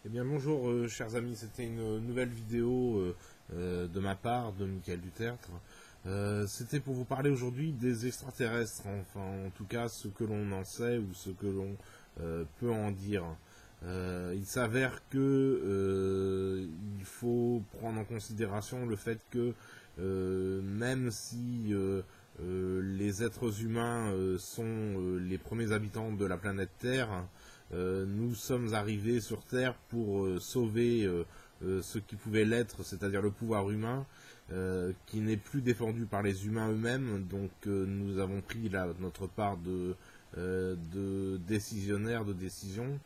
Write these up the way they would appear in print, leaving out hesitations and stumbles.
Eh bien bonjour chers amis, c'était une nouvelle vidéo de ma part, de Michael Dutertre. C'était pour vous parler aujourd'hui des extraterrestres, enfin en tout cas ce que l'on en sait ou ce que l'on peut en dire. Il s'avère que il faut prendre en considération le fait que même si les êtres humains sont les premiers habitants de la planète Terre, nous sommes arrivés sur Terre pour sauver ce qui pouvait l'être, c'est-à-dire le pouvoir humain, qui n'est plus défendu par les humains eux-mêmes. Donc nous avons pris notre part de décisionnaire, de décision.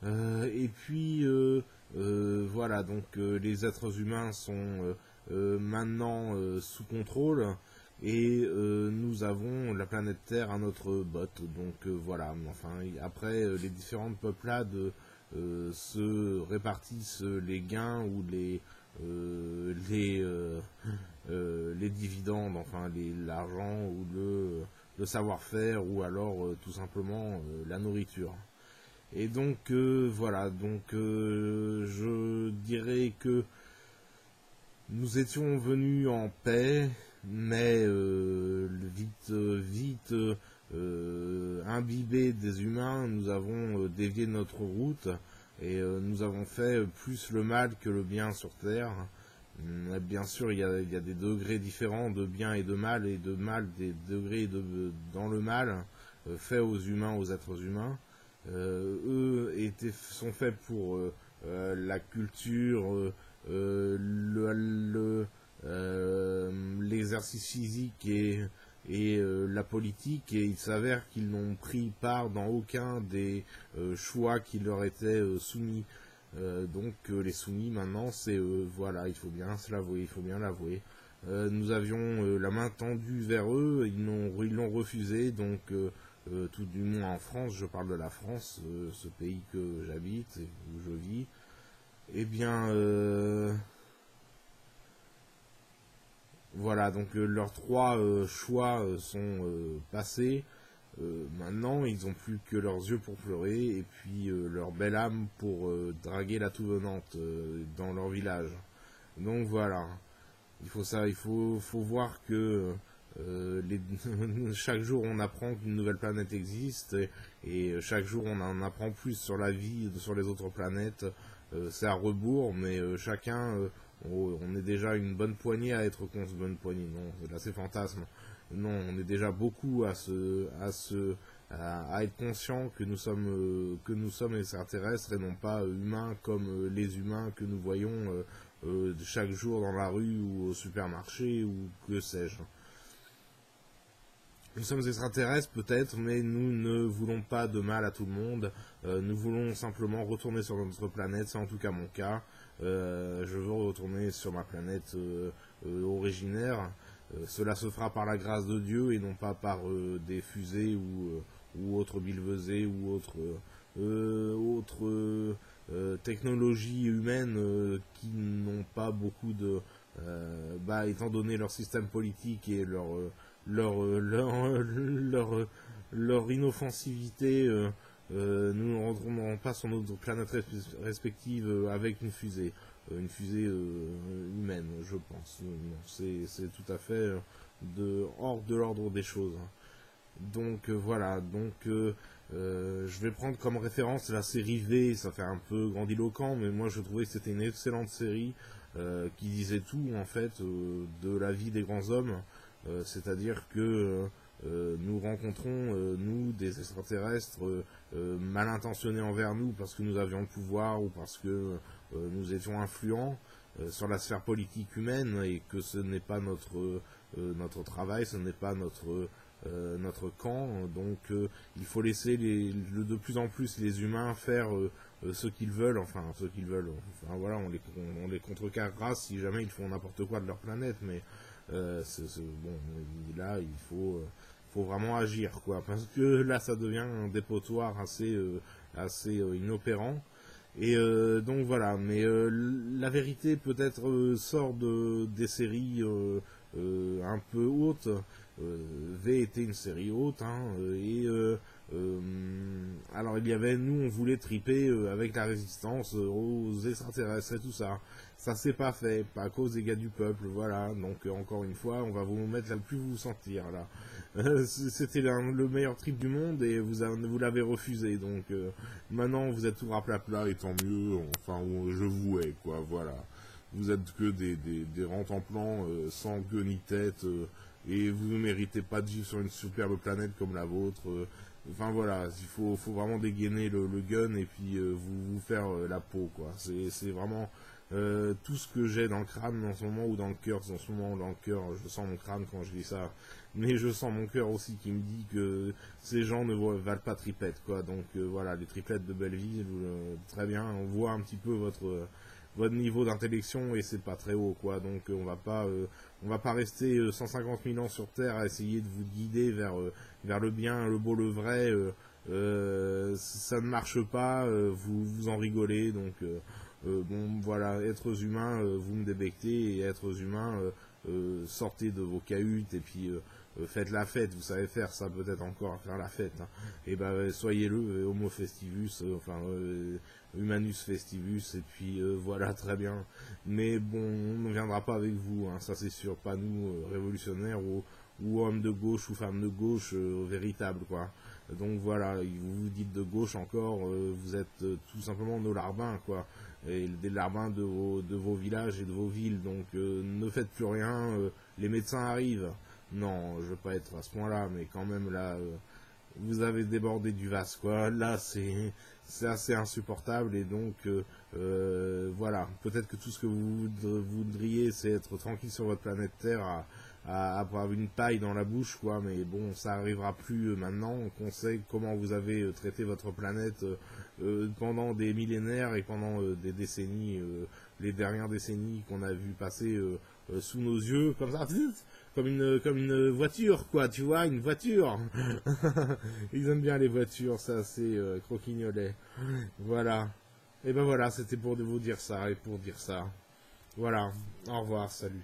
Et puis voilà, donc les êtres humains sont maintenant sous contrôle et nous avons la planète Terre à notre botte. Donc voilà, enfin après les différentes peuplades se répartissent les gains ou les dividendes, enfin l'argent ou le savoir-faire ou alors tout simplement la nourriture. Et donc voilà, donc je dirais que nous étions venus en paix, mais vite imbibés des humains, nous avons dévié notre route et nous avons fait plus le mal que le bien sur Terre. Bien sûr, il y a des degrés différents de bien et de mal, des degrés dans le mal fait aux humains, aux êtres humains. Sont faits pour la culture, l'exercice physique et la politique, et il s'avère qu'ils n'ont pris part dans aucun des choix qui leur étaient soumis. Donc les soumis maintenant, c'est voilà, il faut bien se l'avouer, il faut bien l'avouer. Nous avions la main tendue vers eux, ils l'ont refusé, donc tout du moins en France, je parle de la France, ce pays que j'habite et où je vis. Eh bien, voilà, donc leurs trois choix sont passés. Maintenant, ils n'ont plus que leurs yeux pour pleurer et puis leur belle âme pour draguer la tout venante dans leur village. Donc voilà, faut voir que chaque jour on apprend qu'une nouvelle planète existe et chaque jour on en apprend plus sur la vie sur les autres planètes. C'est à rebours, mais chacun, on est déjà une bonne poignée à être contre bonne poignée. Non, là c'est fantasme. Non, on est déjà beaucoup à être conscient que nous sommes extraterrestres et non pas humains comme les humains que nous voyons chaque jour dans la rue ou au supermarché ou que sais-je. Nous sommes extraterrestres peut-être, mais nous ne voulons pas de mal à tout le monde. Nous voulons simplement retourner sur notre planète, c'est en tout cas mon cas. Je veux retourner sur ma planète originaire. Cela se fera par la grâce de Dieu et non pas par des fusées ou autres billevesées ou autres technologies humaines qui n'ont pas beaucoup de... étant donné leur système politique et leur, leur, leur inoffensivité, nous ne retournerons pas sur notre planète respective avec une fusée humaine, je pense. C'est tout à fait hors de l'ordre des choses. Donc voilà, donc je vais prendre comme référence la série V, ça fait un peu grandiloquent, mais moi je trouvais que c'était une excellente série qui disait tout en fait de la vie des grands hommes. C'est-à-dire que nous rencontrons, nous, des extraterrestres mal intentionnés envers nous parce que nous avions le pouvoir ou parce que nous étions influents sur la sphère politique humaine et que ce n'est pas notre travail, ce n'est pas notre camp. Donc il faut laisser de plus en plus les humains faire ce qu'ils veulent, enfin ce qu'ils veulent. Enfin voilà, on les contrecarrera si jamais ils font n'importe quoi de leur planète, mais bon, là faut vraiment agir quoi, parce que là ça devient un dépotoir assez inopérant. Et donc voilà, mais la vérité peut-être sort des séries un peu hautes. V était une série haute, hein, et Alors il y avait, nous on voulait triper avec la résistance aux extraterrestres et tout ça. Ça s'est pas fait, pas à cause des gars du peuple, voilà. Donc encore une fois, on va vous mettre là plus vous sentir là. C'était le meilleur trip du monde et vous l'avez refusé. Donc maintenant vous êtes tout à plat et tant mieux. Enfin, je vous hais quoi, voilà. Vous êtes que des rente-en-plan sans queue ni tête et vous ne méritez pas de vivre sur une superbe planète comme la vôtre. Enfin voilà, il faut vraiment dégainer le gun et puis vous faire la peau quoi. C'est vraiment tout ce que j'ai dans le crâne en ce moment ou dans le cœur. En ce moment dans le cœur, je sens mon crâne quand je dis ça, mais je sens mon cœur aussi qui me dit que ces gens ne valent pas tripette quoi. Donc voilà, les triplettes de Belleville, très bien, on voit un petit peu votre niveau d'intellection et c'est pas très haut quoi. Donc on va pas rester 150 000 ans sur Terre à essayer de vous guider vers le bien, le beau, le vrai. Ça ne marche pas, vous en rigolez. Donc bon voilà, êtres humains, vous me débectez et êtres humains, sortez de vos cahutes et puis faites la fête. Vous savez faire ça peut-être encore, faire la fête. Hein. Et ben soyez-le, Homo festivus, Humanus festivus et puis voilà très bien. Mais bon, on ne viendra pas avec vous, hein, ça c'est sûr, pas nous révolutionnaires ou hommes de gauche ou femmes de gauche véritables quoi. Donc voilà, vous vous dites de gauche encore, vous êtes tout simplement nos larbins quoi, et des larbins de vos villages et de vos villes. Donc ne faites plus rien, les médecins arrivent. Non, je veux pas être à ce point-là, mais quand même là, vous avez débordé du vase quoi. Là c'est assez insupportable et donc voilà, peut-être que tout ce que vous voudriez c'est être tranquille sur votre planète Terre à avoir une paille dans la bouche quoi, mais bon ça arrivera plus maintenant qu'on sait comment vous avez traité votre planète pendant des millénaires et pendant des décennies, les dernières décennies qu'on a vu passer sous nos yeux comme ça, comme une voiture quoi, tu vois, une voiture. Ils aiment bien les voitures, ça c'est croquignolet. Voilà. Et ben voilà, c'était pour vous dire ça et pour dire ça. Voilà. Au revoir, salut.